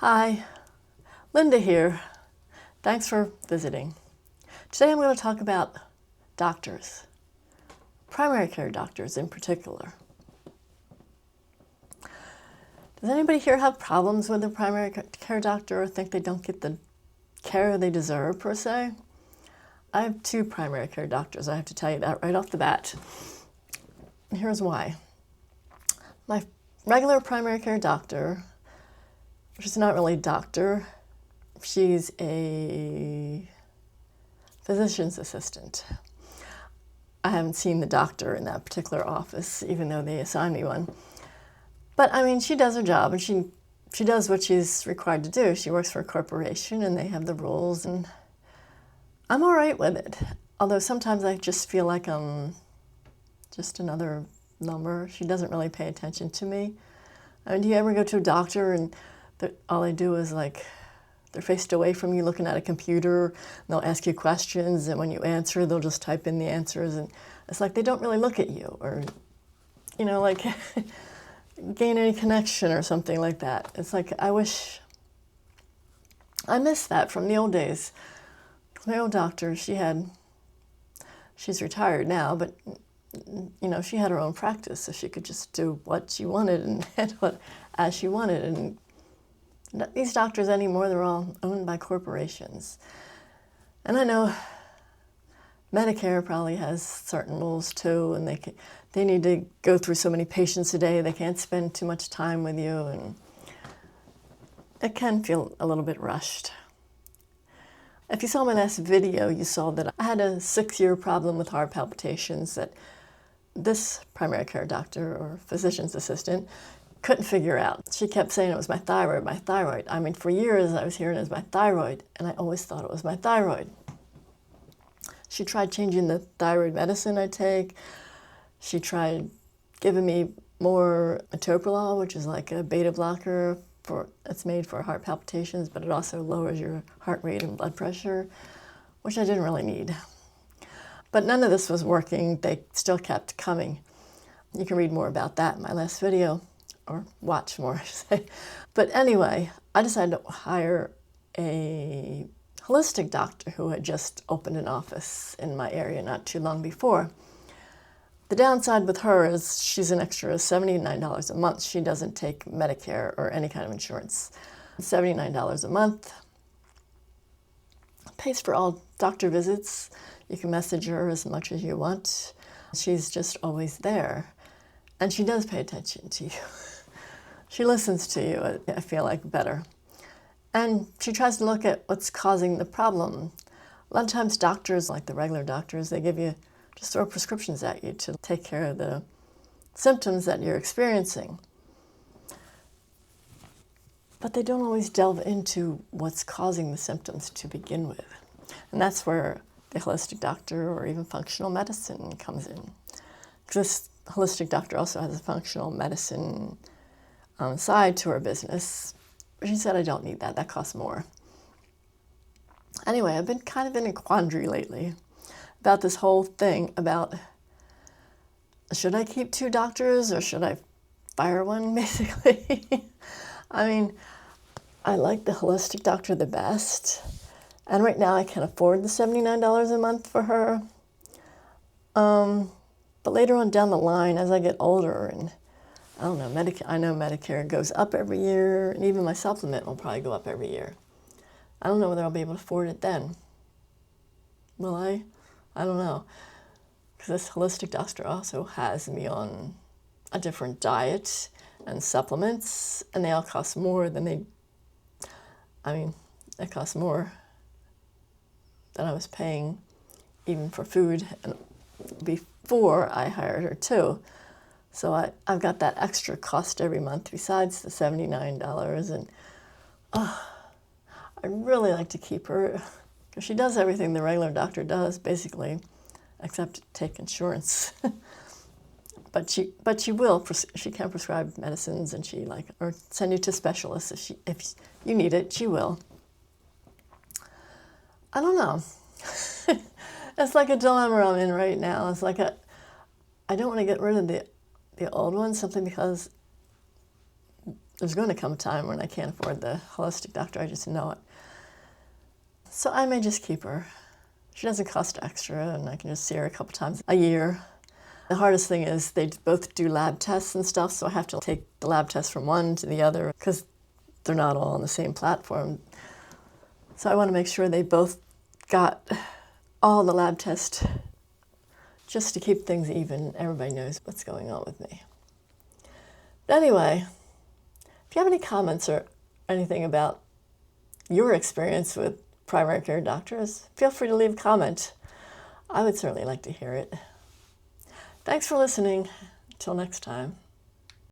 Hi, Linda here. Thanks for visiting. Today I'm going to talk about doctors, primary care doctors in particular. Does anybody here have problems with a primary care doctor or think they don't get the care they deserve, per se? I have two primary care doctors, I have to tell you that right off the bat. And here's why. My regular primary care doctor, which is not really a doctor, she's a physician's assistant. I haven't seen the doctor in that particular office, even though they assigned me one. But I mean, she does her job and she does what she's required to do. She works for a corporation and they have the rules, and I'm all right with it. Although sometimes I just feel like I'm just another number. She doesn't really pay attention to me. I mean, do you ever go to a doctor and all they do is like, they're faced away from you looking at a computer, and they'll ask you questions, and when you answer, they'll just type in the answers, and it's like they don't really look at you or, like gain any connection or something like that. It's like, I miss that from the old days. My old doctor, she's retired now, but she had her own practice, so she could just do what she wanted and handle it as she wanted. And these doctors anymore, they're all owned by corporations. And I know Medicare probably has certain rules too, and they need to go through so many patients a day, they can't spend too much time with you, and it can feel a little bit rushed. If you saw my last video, you saw that I had a 6-year problem with heart palpitations that this primary care doctor or physician's assistant couldn't figure out. She kept saying it was my thyroid, my thyroid. I mean, for years I was hearing it was my thyroid, and I always thought it was my thyroid. She tried changing the thyroid medicine I take. She tried giving me more metoprolol, which is like a beta blocker it's made for heart palpitations, but it also lowers your heart rate and blood pressure, which I didn't really need. But none of this was working. They still kept coming. You can read more about that in my last video, or watch more, I should say. But anyway, I decided to hire a holistic doctor who had just opened an office in my area not too long before. The downside with her is she's an extra $79 a month. She doesn't take Medicare or any kind of insurance. $79 a month. Pays for all doctor visits. You can message her as much as you want. She's just always there. And she does pay attention to you. She listens to you, I feel like, better. And she tries to look at what's causing the problem. A lot of times doctors, like the regular doctors, they just throw prescriptions at you to take care of the symptoms that you're experiencing. But they don't always delve into what's causing the symptoms to begin with. And that's where the holistic doctor or even functional medicine comes in. This holistic doctor also has a functional medicine side to her business. She said, I don't need that. That costs more. Anyway, I've been kind of in a quandary lately about this whole thing about, should I keep two doctors or should I fire one, basically? I mean, I like the holistic doctor the best. And right now I can afford the $79 a month for her. But later on down the line, as I get older, and I don't know, I know Medicare goes up every year, and even my supplement will probably go up every year. I don't know whether I'll be able to afford it then. Will I? I don't know. Because this holistic doctor also has me on a different diet and supplements, and they all cost more than it costs more than I was paying even for food and before I hired her too. So I've got that extra cost every month besides the $79, and I'd really like to keep her because she does everything the regular doctor does, basically, except take insurance. But she can prescribe medicines, and or send you to specialists if you need it, she will. I don't know. It's like a dilemma I'm in right now. It's like I don't want to get rid of the old one simply because there's going to come a time when I can't afford the holistic doctor. I just know it. So I may just keep her. She doesn't cost extra, and I can just see her a couple times a year. The hardest thing is they both do lab tests and stuff, so I have to take the lab tests from one to the other because they're not all on the same platform. So I want to make sure they both got all the lab tests just to keep things even. Everybody knows what's going on with me. But anyway, if you have any comments or anything about your experience with primary care doctors, feel free to leave a comment. I would certainly like to hear it. Thanks for listening. Until next time.